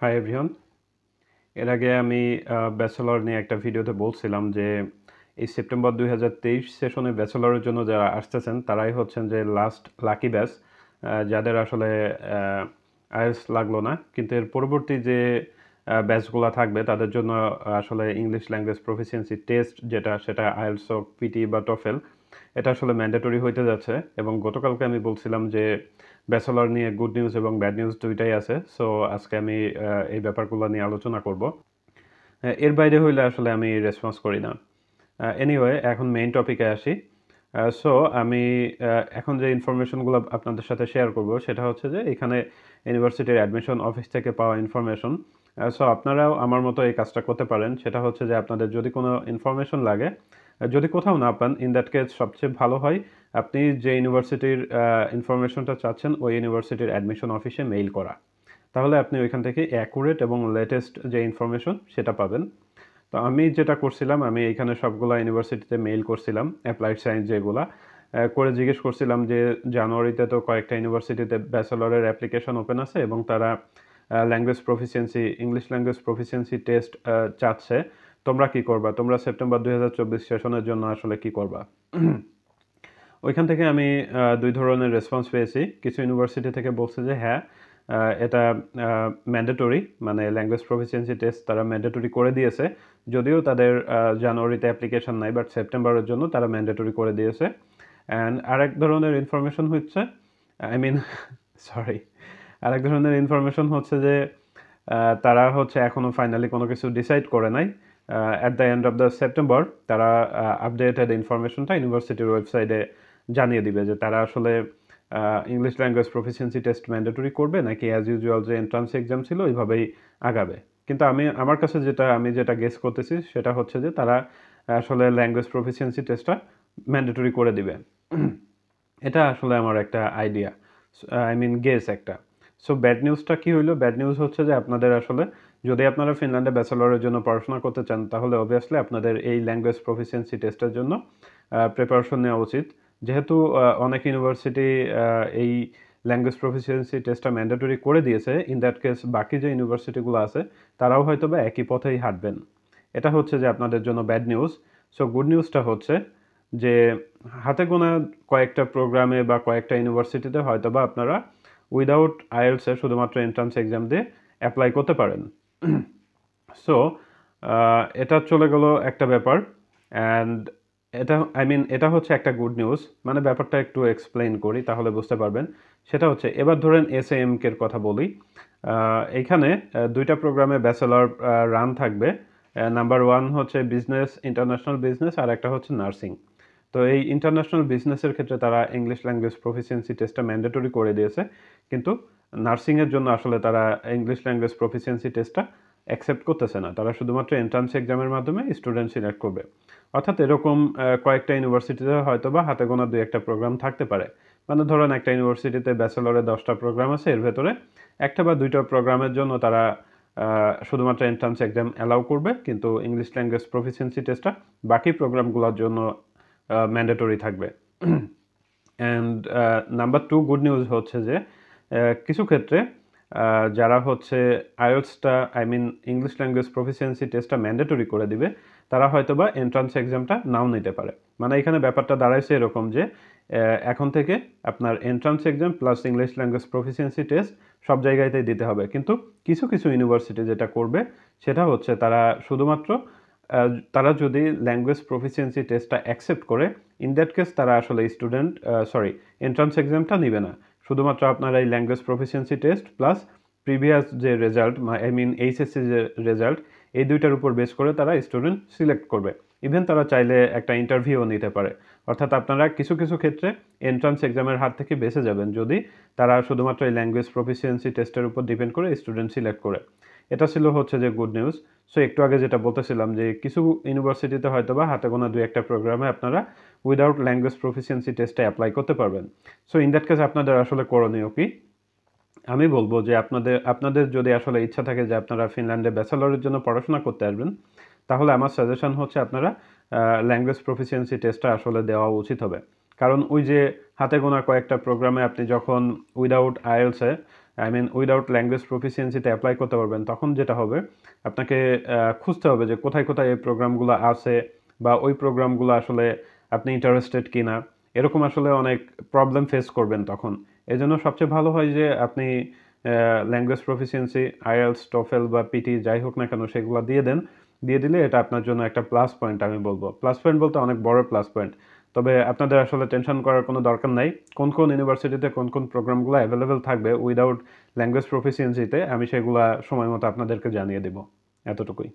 Hi everyone. এর আগে আমি ব্যাচেলর নিয়ে একটা ভিডিওতে বলছিলাম যে এই সেপ্টেম্বর 2023 সেশনে ব্যাচেলরের জন্য যারা আসতেছেন তারাই হচ্ছেন যে লাস্ট লাকি ব্যাচ, যাদের আসলে আইএলটিএস লাগলো না। কিন্তু এর পরবর্তী যে ব্যাচগুলো থাকবে তাদের জন্য আসলে ইংলিশ ল্যাঙ্গুয়েজ প্রফিসিয়েন্সি টেস্ট সেটা আইএলটিএস হোক, পিটি বা টফেল, এটা আসলে ম্যান্ডেটরি হইতে যাচ্ছে। এবং গতকালকে আমি বলছিলাম যে ব্যাচেলর নিয়ে গুড নিউজ এবং ব্যাড নিউজ দুইটাই আছে। সো আজকে আমি এই ব্যাপারগুলো নিয়ে আলোচনা করব। এর বাইরে হইলে আসলে আমি রেসপন্স করি না। এনিওয়ে, এখন মেইন টপিকে আসি। সো আমি এখন যে ইনফরমেশনগুলো আপনাদের সাথে শেয়ার করব সেটা হচ্ছে যে এখানে ইউনিভার্সিটির অ্যাডমিশন অফিস থেকে পাওয়া ইনফরমেশন। সো আপনারাও আমার মতো এই কাজটা করতে পারেন। সেটা হচ্ছে যে আপনাদের যদি কোনো ইনফরমেশন লাগে, যদি কোথাও না পান, ইন দ্যাট কেস সবচেয়ে ভালো হয় আপনি যে ইউনিভার্সিটির ইনফরমেশনটা চাচ্ছেন ওই ইউনিভার্সিটির অ্যাডমিশন অফিসে মেইল করা। তাহলে আপনি ওইখান থেকে অ্যাকুরেট এবং লেটেস্ট যে ইনফরমেশন সেটা পাবেন। তো আমি যেটা করছিলাম, আমি এখানে সবগুলা ইউনিভার্সিটিতে মেইল করছিলাম, অ্যাপ্লাইড সায়েন্স যেগুলা করে জিজ্ঞেস করছিলাম যে জানুয়ারিতে তো কয়েকটা ইউনিভার্সিটিতে ব্যাচেলরের অ্যাপ্লিকেশন ওপেন আছে এবং তারা ইংলিশ ল্যাঙ্গুয়েজ প্রফিসিয়েন্সি টেস্ট চাচ্ছে। তোমরা কি করবা? তোমরা সেপ্টেম্বর 2024 সেশনের জন্য আসলে কি করবা? ওইখান থেকে আমি দুই ধরনের রেসপন্স পেয়েছি। কিছু ইউনিভার্সিটি থেকে বলছে যে হ্যাঁ, এটা ম্যান্ডেটরি, মানে ল্যাঙ্গুয়েজ প্রফিসিয়েন্সি টেস্ট তারা ম্যান্ডেটরি করে দিয়েছে। যদিও তাদের জানুয়ারিতে অ্যাপ্লিকেশন নাই, বাট সেপ্টেম্বরের জন্য তারা ম্যান্ডেটরি করে দিয়েছে। অ্যান্ড আরেক ধরনের ইনফরমেশন হচ্ছে, আই মিন সরি, আরেক ধরনের ইনফরমেশন হচ্ছে যে তারা হচ্ছে এখনও ফাইনালি কোনো কিছু ডিসাইড করে নাই। At the end of the September তারা আপডেটেড ইনফরমেশনটা ইউনিভার্সিটির ওয়েবসাইটে জানিয়ে দিবে যে তারা আসলে English language proficiency test mandatory করবে নাকি অ্যাজ ইউজুয়াল যে এন্ট্রান্স এক্সাম ছিল ওইভাবেই আগাবে। কিন্তু আমার কাছে আমি যেটা গেস করতেছি সেটা হচ্ছে যে তারা আসলে ল্যাঙ্গুয়েজ প্রফিসিয়েন্সি টেস্টটা ম্যান্ডেটরি করে দিবে। এটা আসলে আমার একটা আইডিয়া, আই মিন গেস একটা। সো ব্যাড নিউজটা কি হইলো? ব্যাড নিউজ হচ্ছে যে আপনাদের আসলে, যদি আপনারা ফিনল্যান্ডে ব্যাচেলরের জন্য পড়াশোনা করতে চান তাহলে অবভিয়াসলি আপনাদের এই ল্যাঙ্গুয়েজ প্রফিসিয়েন্সি টেস্টের জন্য প্রিপারেশন নেওয়া উচিত। যেহেতু অনেক ইউনিভার্সিটি এই ল্যাঙ্গুয়েজ প্রফিসিয়েন্সি টেস্টটা ম্যান্ডেটরি করে দিয়েছে, ইন দ্যাট কেস বাকি যে ইউনিভার্সিটিগুলো আছে তারাও হয়তো বা একই পথেই হাঁটবেন। এটা হচ্ছে যে আপনাদের জন্য ব্যাড নিউজ। সো গুড নিউজটা হচ্ছে যে হাতে গোনা কয়েকটা প্রোগ্রামে বা কয়েকটা ইউনিভার্সিটিতে হয়তো বা আপনারা উইদাউট আইএলসে শুধুমাত্র এন্ট্রান্স এক্সাম দিয়ে অ্যাপ্লাই করতে পারেন। সো এটা চলে গেল একটা ব্যাপার। অ্যান্ড এটা হচ্ছে একটা গুড নিউজ। মানে ব্যাপারটা একটু এক্সপ্লেইন করি তাহলে বুঝতে পারবেন। সেটা হচ্ছে, এবার ধরেন এসএএমকের কথা বলি। এইখানে দুইটা প্রোগ্রামে ব্যাচেলর রান থাকবে। নাম্বার ওয়ান হচ্ছে বিজনেস, ইন্টারন্যাশনাল বিজনেস, আর একটা হচ্ছে নার্সিং। তো এই ইন্টারন্যাশনাল বিজনেসের ক্ষেত্রে তারা ইংলিশ ল্যাঙ্গুয়েজ প্রফিসিয়েন্সি টেস্টটা ম্যান্ডেটরি করে দিয়েছে। কিন্তু নার্সিংয়ের জন্য আসলে তারা ইংলিশ ল্যাঙ্গুয়েজ প্রফিসিয়েন্সি টেস্টটা অ্যাকসেপ্ট করতেছে না। তারা শুধুমাত্র এন্ট্রান্স এক্সামের মাধ্যমে স্টুডেন্ট সিলেক্ট করবে। অর্থাৎ এরকম কয়েকটা ইউনিভার্সিটিতে হয়তো বা হাতে গোনা দুই একটা প্রোগ্রাম থাকতে পারে। মানে ধরুন একটা ইউনিভার্সিটিতে ব্যাচেলরে 10টা প্রোগ্রাম আছে, এর ভেতরে একটা বা দুইটা প্রোগ্রামের জন্য তারা শুধুমাত্র এন্ট্রান্স এক্সাম অ্যালাউ করবে, কিন্তু ইংলিশ ল্যাঙ্গুয়েজ প্রফিসিয়েন্সি টেস্টটা বাকি প্রোগ্রামগুলোর জন্য ম্যান্ডেটরি থাকবে। And number two good news হচ্ছে যে কিছু ক্ষেত্রে যারা হচ্ছে আইএলটিএসটা, I mean English language proficiency টেস্টটা ম্যান্ডেটরি করে দিবে, তারা হয়তো বা এন্ট্রান্স এক্সামটা নাও নিতে পারে। মানে এখানে ব্যাপারটা দাঁড়াইছে এরকম যে এখন থেকে আপনার entrance exam plus English language proficiency test সব জায়গাতেই দিতে হবে। কিন্তু কিছু কিছু ইউনিভার্সিটি যেটা করবে সেটা হচ্ছে তারা শুধুমাত্র তারা যদি ল্যাঙ্গুয়েজ প্রফিসিয়েন্সি টেস্টটা অ্যাকসেপ্ট করে, ইন দ্যাট কেস তারা আসলে এন্ট্রান্স এক্সামটা নেবে না। শুধুমাত্র আপনার এই language proficiency test plus previous যে রেজাল্ট, আই মিন এইচএসসি যে রেজাল্ট, এই দুইটার উপর বেস করে তারা স্টুডেন্ট সিলেক্ট করবে। ইভেন তারা চাইলে একটা ইন্টারভিউও নিতে পারে। অর্থাৎ আপনারা কিছু কিছু ক্ষেত্রে এন্ট্রান্স এক্সামের হাত থেকে বেঁচে যাবেন যদি তারা শুধুমাত্র এই ল্যাঙ্গুয়েজ প্রফিসিয়েন্সি টেস্টের উপর ডিপেন্ড করে স্টুডেন্ট সিলেক্ট করে। এটা ছিল হচ্ছে যে গুড নিউজ। সো একটু আগে যেটা বলতেছিলাম যে কিছু ইউনিভার্সিটিতে হয়তো বা হাতে গোনা দুই একটা প্রোগ্রামে আপনারা উইদাউট ল্যাঙ্গুয়েজ প্রফিসিয়েন্সি টেস্টে অ্যাপ্লাই করতে পারবেন। সো ইন দ্যাট কেস আপনাদের আসলে করণীয় কি? আমি বলবো যে আপনাদের যদি আসলে ইচ্ছা থাকে যে আপনারা ফিনল্যান্ডে ব্যাচেলরের জন্য পড়াশোনা করতে আসবেন, তাহলে আমার সাজেশন হচ্ছে আপনারা ল্যাঙ্গুয়েজ প্রফিসিয়েন্সি টেস্টটা আসলে দেওয়া উচিত হবে। কারণ ওই যে হাতে গোনা কয়েকটা প্রোগ্রামে আপনি যখন উইদাউট আইএলসে আই মিন উইদাউট ল্যাঙ্গুয়েজ প্রফিসিয়েন্সিতে অ্যাপ্লাই করতে পারবেন, তখন যেটা হবে আপনাকে খুঁজতে হবে যে কোথায় কোথায় এই প্রোগ্রামগুলো আছে বা ওই প্রোগ্রামগুলো আসলে আপনি ইন্টারেস্টেড কিনা, এরকম আসলে অনেক প্রবলেম ফেস করবেন তখন। এই জন্য সবচেয়ে ভালো হয় যে আপনি ল্যাঙ্গুয়েজ প্রফিসিয়েন্সি আইএলস টোফেল বা পিটি যাই হোক না কেন সেগুলো দিয়ে দেন। দিয়ে দিলে এটা আপনার জন্য একটা প্লাস পয়েন্ট আমি বলবো। প্লাস পয়েন্ট বলতে অনেক বড় প্লাস পয়েন্ট। তবে আপনাদের আসলে টেনশন করার কোনো দরকার নাই। কোন কোন ইউনিভার্সিটিতে কোন কোন প্রোগ্রামগুলো অ্যাভেলেবেল থাকবে উইদাউট ল্যাঙ্গুয়েজ প্রফিসিয়েন্সিতে আমি সেগুলা সময় মতো আপনাদেরকে জানিয়ে দেব। এতটুকুই।